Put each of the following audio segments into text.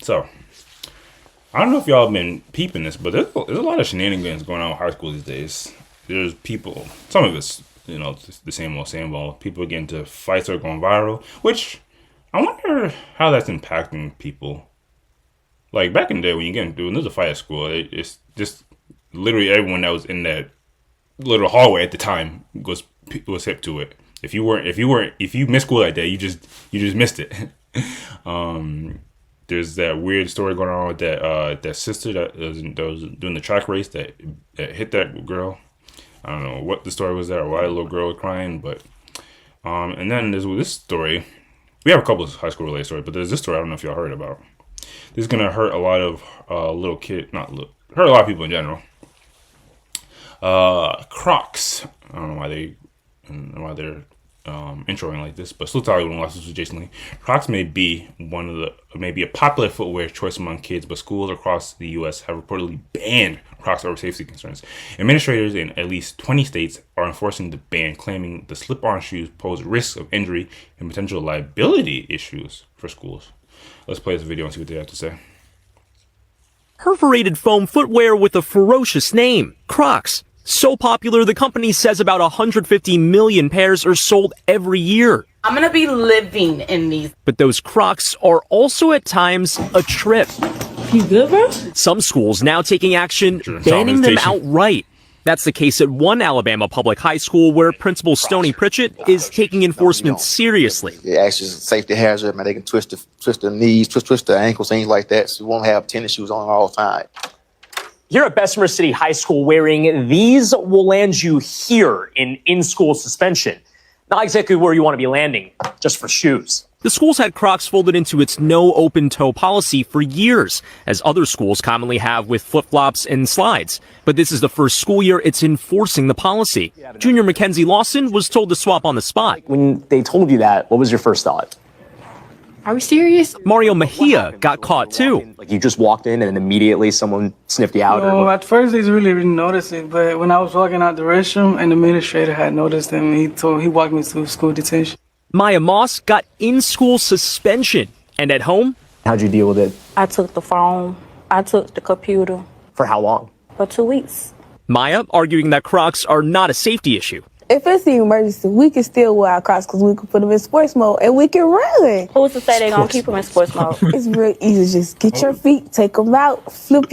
So, I don't know if y'all been peeping this, but there's a lot of shenanigans going on with high school these days. There's people, some of it's, the same old. People get into fights that are going viral, which I wonder how that's impacting people. Like, back in the day when there's a fight at school, it's just literally everyone that was in that little hallway at the time was hip to it. If you missed school that day, you just missed it. There's that weird story going on with that sister that was doing the track race that hit that girl. I don't know what the story was there or why the little girl was crying, but and then there's this story. We have a couple of high school related stories, but there's this story I don't know if y'all heard about. This is gonna hurt a lot of hurt a lot of people in general. Crocs. I don't know why they're introing like this, but Sleuth Hollywood lawsuits adjacently. Crocs may be a popular footwear choice among kids, but schools across the U.S. have reportedly banned Crocs over safety concerns. Administrators in at least 20 states are enforcing the ban, claiming the slip-on shoes pose risks of injury and potential liability issues for schools. Let's play this video and see what they have to say. Perforated foam footwear with a ferocious name, Crocs. So popular, the company says about 150 million pairs are sold every year. I'm gonna be living in these. But those Crocs are also at times a trip. You good, bro? Some schools now taking action, banning them outright. That's the case at one Alabama public high school where Principal Stoney Pritchett is taking enforcement seriously. It actually is a safety hazard. Man, they can twist their knees, twist their ankles, things like that. So you won't have tennis shoes on all the time. Here at Bessemer City High School, wearing these will land you here in-school suspension. Not exactly where you want to be landing, just for shoes. The school's had Crocs folded into its no open-toe policy for years, as other schools commonly have with flip-flops and slides. But this is the first school year it's enforcing the policy. Junior Mackenzie Lawson was told to swap on the spot. When they told you that, what was your first thought? Are we serious? Mario Mejia got caught too. Like you just walked in and immediately someone sniffed you out? No, at first they really didn't notice it, but when I was walking out the restroom, an administrator had noticed him. He walked me to school detention. Maya Moss got in-school suspension. And at home? How'd you deal with it? I took the phone. I took the computer. For how long? For 2 weeks. Maya arguing that Crocs are not a safety issue. If it's an emergency, we can still wear our Crocs because we can put them in sports mode and we can run. Who's to say they're going to keep them in sports mode? It's real easy. Just get your feet, take them out, flip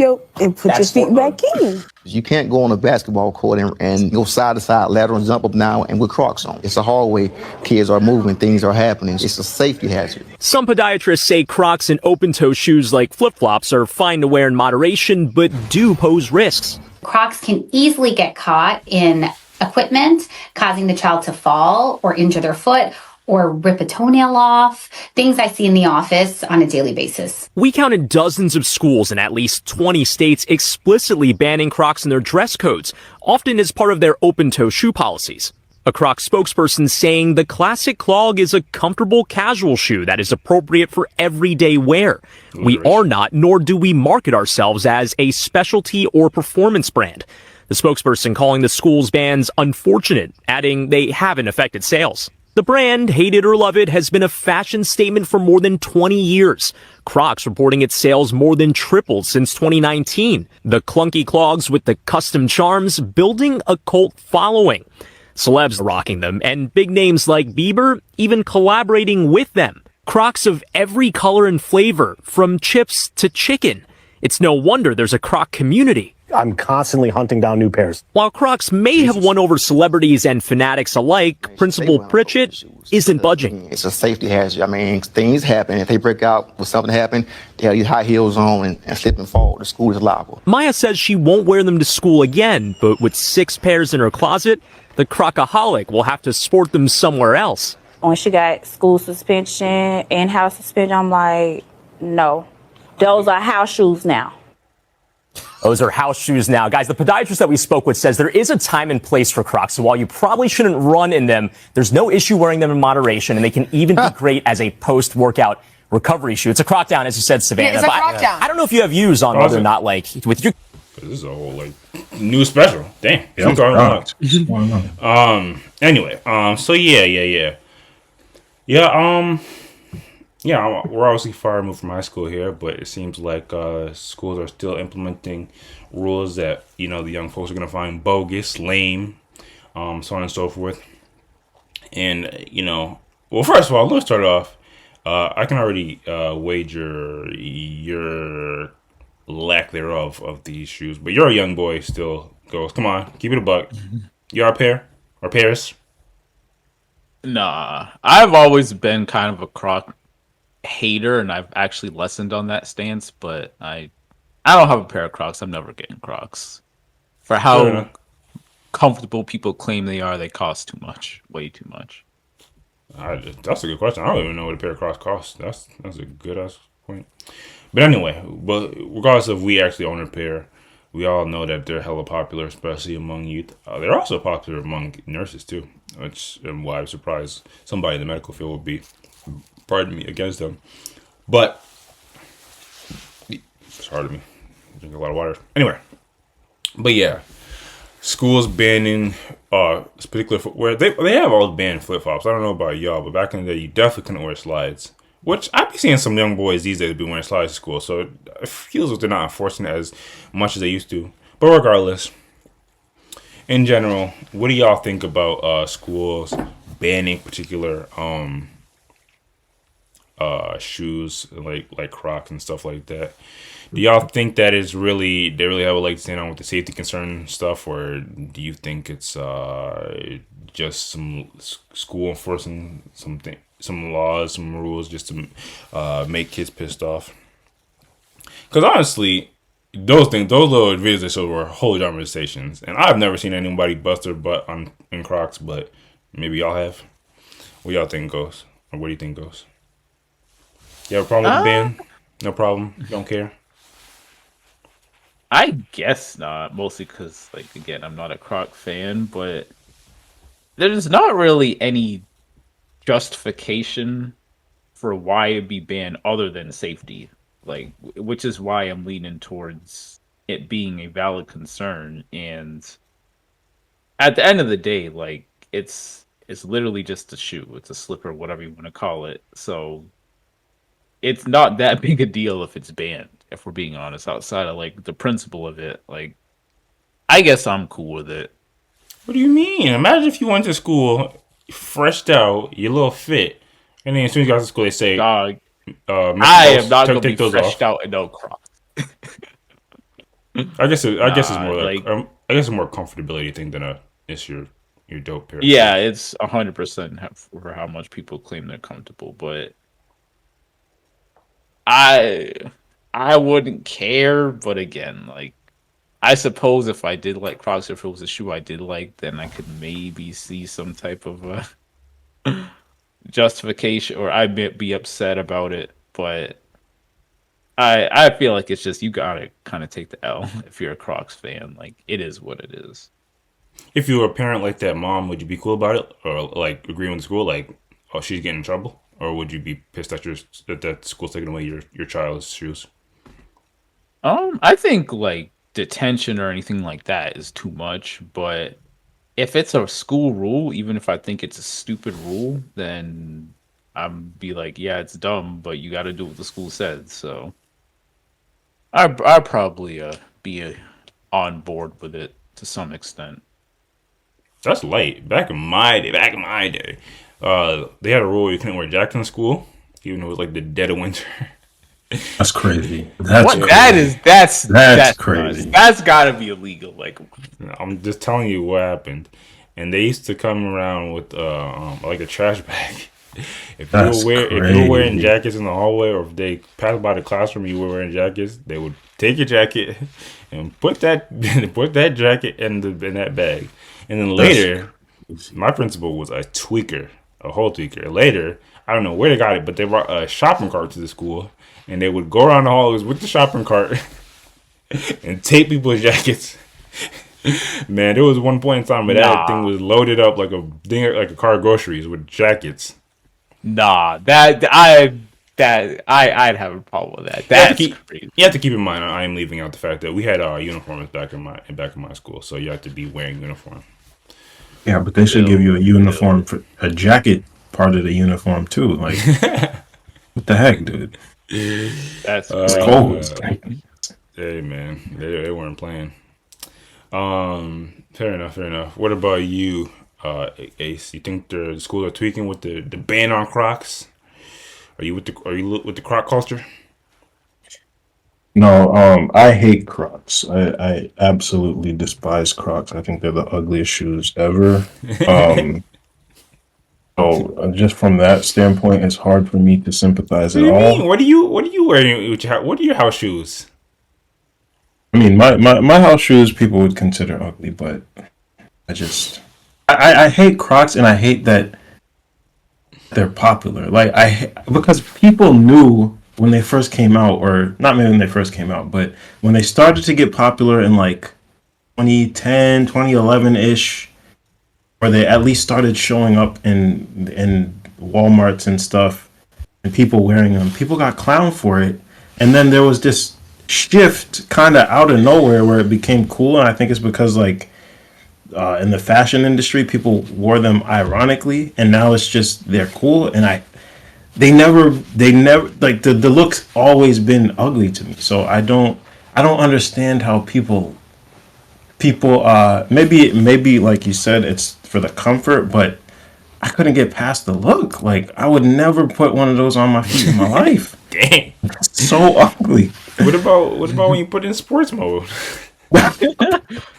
and put your feet back in. You can't go on a basketball court and go side to side, lateral and jump up now and with Crocs on. It's a hallway. Kids are moving. Things are happening. It's a safety hazard. Some podiatrists say Crocs and open-toe shoes like flip-flops are fine to wear in moderation, but do pose risks. Crocs can easily get caught in equipment, causing the child to fall or injure their foot or rip a toenail off, things I see in the office on a daily basis. We counted dozens of schools in at least 20 states explicitly banning Crocs in their dress codes, often as part of their open-toe shoe policies. A Crocs spokesperson saying the classic clog is a comfortable casual shoe that is appropriate for everyday wear. We are not, nor do we market ourselves as a specialty or performance brand. The spokesperson calling the school's bans unfortunate, adding they haven't affected sales. The brand, hate it or love it, has been a fashion statement for more than 20 years. Crocs reporting its sales more than tripled since 2019. The clunky clogs with the custom charms building a cult following. Celebs are rocking them, and big names like Bieber even collaborating with them. Crocs of every color and flavor, from chips to chicken. It's no wonder there's a Croc community. I'm constantly hunting down new pairs. While Crocs may have won over celebrities and fanatics alike, Principal Pritchett isn't budging. It's a safety hazard. I mean, things happen. If they break out with something happen, they have these high heels on and slip and fall. The school is liable. Maya says she won't wear them to school again, but with 6 pairs in her closet, the Crocaholic will have to sport them somewhere else. When she got school suspension, in-house suspension, I'm like, no. Those are house shoes now. Those are house shoes now. Guys, the podiatrist that we spoke with says there is a time and place for Crocs. So while you probably shouldn't run in them, there's no issue wearing them in moderation, and they can even be great as a post-workout recovery shoe. It's a Croc down, as you said, Savannah. It's a Croc down. I don't know if you have views on whether or not, like, with your... This is a whole, new special. Damn. Anyway, so yeah. Yeah, Yeah, we're obviously far removed from high school here, but it seems like schools are still implementing rules that the young folks are gonna find bogus, lame, so on and so forth. And well, first of all, let's start off. I can already wager your lack thereof of these shoes, but you're a young boy still. Goes, come on, keep it a buck. You are a pair or pairs? Nah, I've always been kind of a Croc hater, and I've actually lessened on that stance. But I don't have a pair of Crocs. I'm never getting Crocs. For Fair how enough. comfortable people claim they are, they cost too much, way too much. That's a good question. I don't even know what a pair of Crocs costs. That's a good ass point. But anyway, but regardless of we actually own a pair, we all know that they're hella popular, especially among youth. They're also popular among nurses too, which and why I'm surprised somebody in the medical field would be, pardon me, against them. But pardon me, drink a lot of water. Anyway, but yeah, schools banning particular footwear. They have all banned flip flops. I don't know about y'all, but back in the day, you definitely couldn't wear slides. Which I be seeing some young boys these days be wearing slides to school, so it feels like they're not enforcing it as much as they used to. But regardless, in general, what do y'all think about schools banning particular shoes like Crocs and stuff like that? Do y'all think that is really they really have a leg to stand on with the safety concern stuff, or do you think it's just some school enforcing some laws, some rules just to make kids pissed off? Because honestly, those little videos they showed were whole dramatizations, and I've never seen anybody bust their butt in Crocs, but maybe y'all have. What y'all think goes, or what do you think goes? You have a problem with the ban? No problem. You don't care. I guess not, mostly because, like, again, I'm not a Croc fan, but there's not really any justification for why it'd be banned other than safety, like, which is why I'm leaning towards it being a valid concern. And at the end of the day, like, it's literally just a shoe, it's a slipper, whatever you want to call it. So it's not that big a deal if it's banned, if we're being honest, outside of like the principle of it. Like, I guess I'm cool with it. What do you mean? Imagine if you went to school, freshed out, your little fit, and then as soon as you got to school, they say, Dog, Mr. I Ghost, am not gonna be take those freshed off. out in no Crocs. I guess it's more like, I guess it's more comfortability thing than it's your dope pair. yeah, it's 100% for how much people claim they're comfortable, but I wouldn't care. But again, like, I suppose if I did like Crocs, if it was a shoe I did like, then I could maybe see some type of justification, or I might be upset about it. But I feel like it's just, you gotta kind of take the L if you're a Crocs fan. Like, it is what it is. If you were a parent like that mom, would you be cool about it, or like agreeing with the school, like, oh, she's getting in trouble, or would you be pissed that school's taking away your child's shoes? I think like detention or anything like that is too much, but if it's a school rule, even if I think it's a stupid rule, then I'm be like, yeah, it's dumb, but you got to do what the school said. So I probably be on board with it to some extent. That's light. Back in my day, they had a rule you couldn't wear jackets in school, even though it was like the dead of winter. That's crazy. That's What crazy. that's crazy. That's got to be illegal. Like, I'm just telling you what happened. And they used to come around with like a trash bag. If you were wearing jackets in the hallway, or if they passed by the classroom, you were wearing jackets, they would take your jacket and put that jacket in that bag. And then later, my principal was a tweaker, a whole tweaker. Later, I don't know where they got it, but they brought a shopping cart to the school, and they would go around the halls with the shopping cart and tape people's jackets. Man, there was one point in time where that thing was loaded up like a car of groceries with jackets. Nah, I'd have a problem with that. That's crazy. You have to keep in mind, I am leaving out the fact that we had uniforms back in my school, so you have to be wearing uniform. Yeah, but they should give you a uniform for a jacket part of the uniform too. Like, What the heck, dude? That's It's crazy. cold. Hey man, they weren't playing. Fair enough, fair enough. What about you, Ace? You think the schools are tweaking with the ban on Crocs? Are you with the Croc culture? No, I hate Crocs. I absolutely despise Crocs. I think they're the ugliest shoes ever. Um, so just from that standpoint, it's hard for me to sympathize What at do you mean? all. What are you wearing? What are your house shoes? I mean, my house shoes people would consider ugly, but I just I hate Crocs, and I hate that they're popular. Like because people knew when they first came out, or not maybe when they first came out, but when they started to get popular in like 2010, 2011 ish, where they at least started showing up in Walmarts and stuff, and people wearing them. People got clowned for it, and then there was this shift kind of out of nowhere where it became cool, and I think it's because like in the fashion industry, people wore them ironically, and now it's just they're cool. And they never like the look's always been ugly to me. So I don't understand how people maybe like you said it's for the comfort, but I couldn't get past the look. Like I would never put one of those on my feet in my life. Dang. It's so ugly. What about when you put it in sports mode?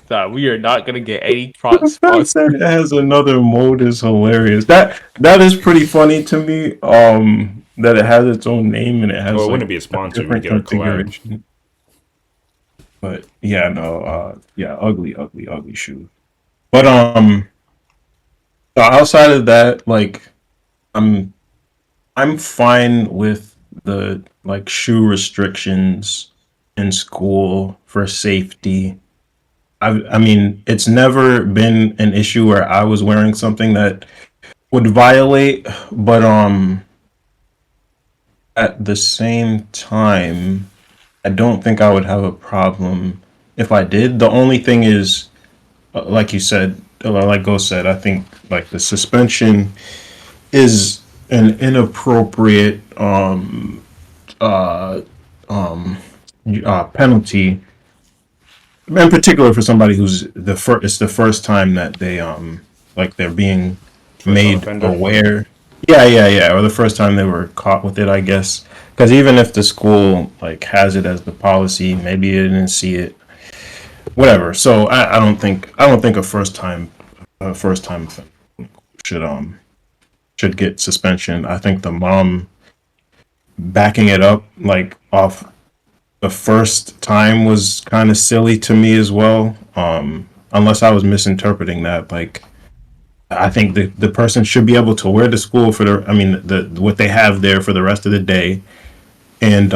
Nah, we are not gonna get any Crocs The fact sponsored. that it has another mode is hilarious. That is pretty funny to me. That it has its own name and it Well, has it like wouldn't be a a sponsor. We different get a collab. configuration. But yeah, no, yeah, ugly, ugly, ugly shoe. But outside of that, like I'm I'm fine with the like shoe restrictions in school for safety. I mean, it's never been an issue where I was wearing something that would violate, but at the same time, I don't think I would have a problem if I did. The only thing is, like you said, like Go said, I think like the suspension is an inappropriate uh, um, penalty, in particular for somebody who's it's the first time that they like they're being First time made offender. aware. Yeah, or the first time they were caught with it, I guess. Because even if the school like has it as the policy, maybe they didn't see it, whatever. So I don't think a first time offender should get suspension. I think the mom backing it up like off the first time was kind of silly to me as well. Unless I was misinterpreting that, like I think the person should be able to wear to school for the I mean the what they have there for the rest of the day, and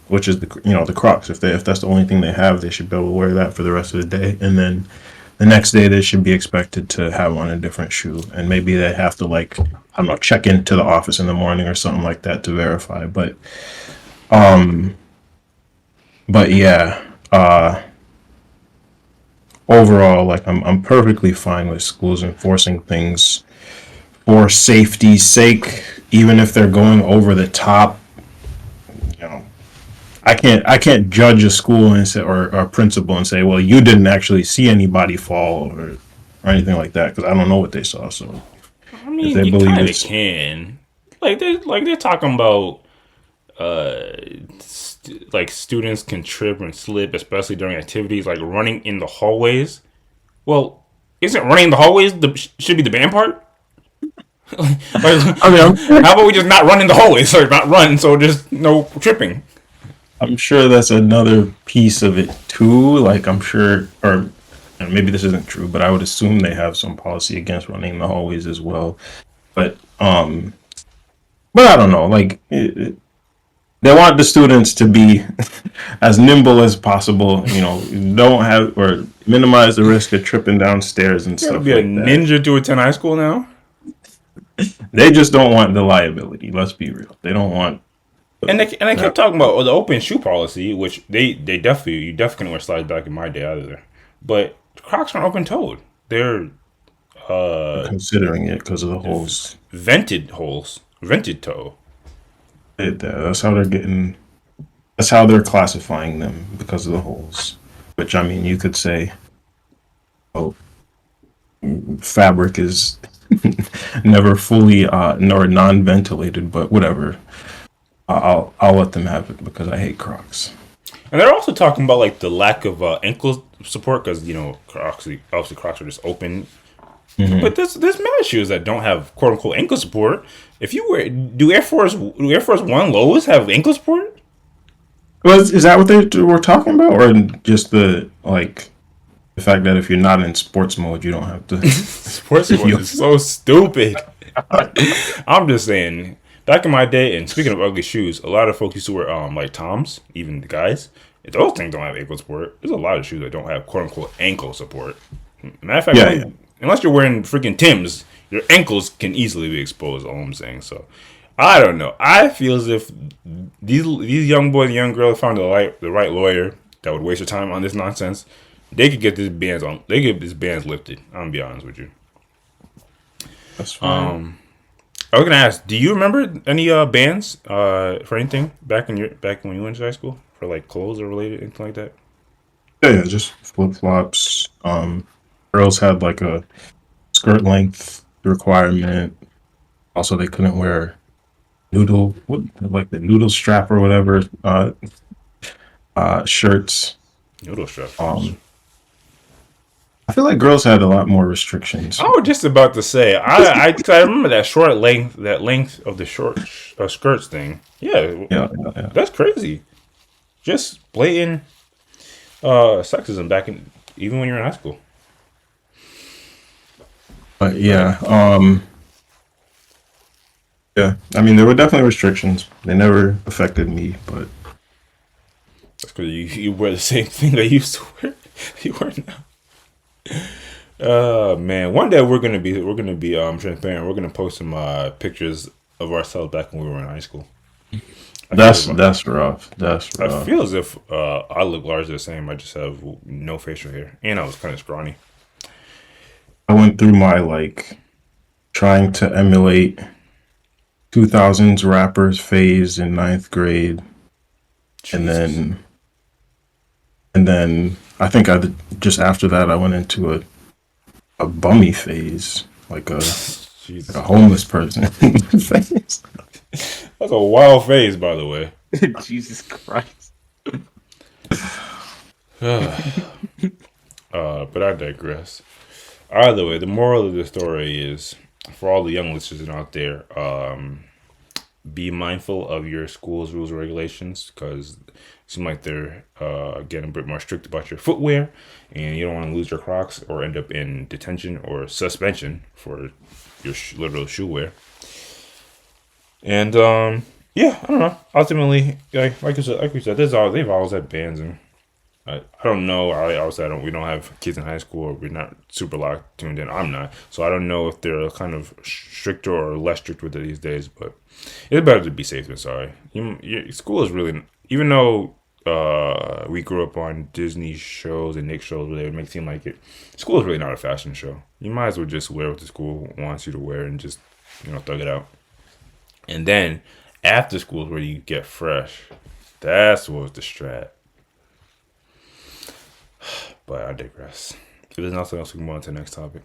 which is the Crocs. If that's the only thing they have, they should be able to wear that for the rest of the day, and then the next day they should be expected to have on a different shoe, and maybe they have to like I don't know check into the office in the morning or something like that to verify. Um but yeah, overall, like I'm perfectly fine with schools enforcing things for safety's sake, even if they're going over the top. You know, I can't judge a school and say or a principal and say, well, you didn't actually see anybody fall or anything like that because I don't know what they saw. So I if mean, they you believe kind of it's can. They're talking about like students can trip and slip, especially during activities like running in the hallways. Well, isn't running in the hallways should be the band part? Like, I mean, how about we just not run in the hallways or not run, so there's no tripping? I'm sure that's another piece of it too. Like I'm sure, or and maybe this isn't true, but I would assume they have some policy against running in the hallways as well. But but I don't know. Like they want the students to be as nimble as possible. You know, don't have or minimize the risk of tripping downstairs and You gotta stuff be a like that. ninja to attend high school now. They just don't want the liability. Let's be real. They don't want. And they kept talking about the open shoe policy, which they definitely you definitely couldn't wear slides back in my day either. But Crocs aren't open toed; they're Considering it because of the holes. vented holes, vented toe. That's how they're getting. That's how they're classifying them because of the holes. Which I mean, you could say, oh, fabric is never fully nor non-ventilated, but whatever. I'll let them have it because I hate Crocs. And they're also talking about like the lack of ankle support because Crocs, obviously Crocs are just open. Mm-hmm. But there's many shoes that don't have quote unquote ankle support. If you wear, do Air Force One lows have ankle support? Well, is that what they were talking about, or just the fact that if you're not in sports mode, you don't have to? Sports mode is so stupid. I'm just saying. Back in my day, and speaking of ugly shoes, a lot of folks used to wear like Toms, even the guys. If those things don't have ankle support, there's a lot of shoes that don't have quote unquote ankle support. Matter of fact, unless you're wearing freaking Timbs, your ankles can easily be exposed. All I'm saying. So, I don't know. I feel as if these young boys and young girls found the right lawyer that would waste their time on this nonsense. They could get this bans on. They get this bans lifted. I'm gonna be honest with you. That's fine. I was gonna ask, do you remember any bans for anything back when you went to high school for like clothes or related anything like that? Yeah, just flip flops. Girls had like a skirt length requirement. Also, they couldn't wear the noodle strap or whatever shirts. Noodle strap. I feel like girls had a lot more restrictions. I was just about to say, I remember that length of the short skirts thing. Yeah, that's crazy. Just blatant sexism back even when you're in high school. But yeah, I mean, there were definitely restrictions. They never affected me, but that's because you wear the same thing I used to wear. You wear now. Man, one day we're gonna be transparent. We're gonna post some pictures of ourselves back when we were in high school. That's rough. That's rough. I feel as if I look largely the same. I just have no facial hair, and I was kind of scrawny. I went through my trying to emulate 2000s rappers phase in 9th grade, Jesus. and then I think just after that I went into a bummy phase, like a homeless person phase. That's a wild phase, by the way. Jesus Christ. But I digress. Either way, the moral of the story is, for all the young listeners out there, be mindful of your school's rules and regulations, because it seems like they're getting a bit more strict about your footwear, and you don't want to lose your Crocs or end up in detention or suspension for your literal shoe wear. And yeah, I don't know. Ultimately, like you said, they've always had bans, and I don't know. We don't have kids in high school, or we're not super locked tuned in. I'm not, so I don't know if they're kind of stricter or less strict with it these days. But it's better to be safe than sorry. Your school is really, even though we grew up on Disney shows and Nick shows where they would make it seem like it, school is really not a fashion show. You might as well just wear what the school wants you to wear and just thug it out. And then after school is where you get fresh. That's what's the strat. But I digress. If there's nothing else, we can move on to the next topic.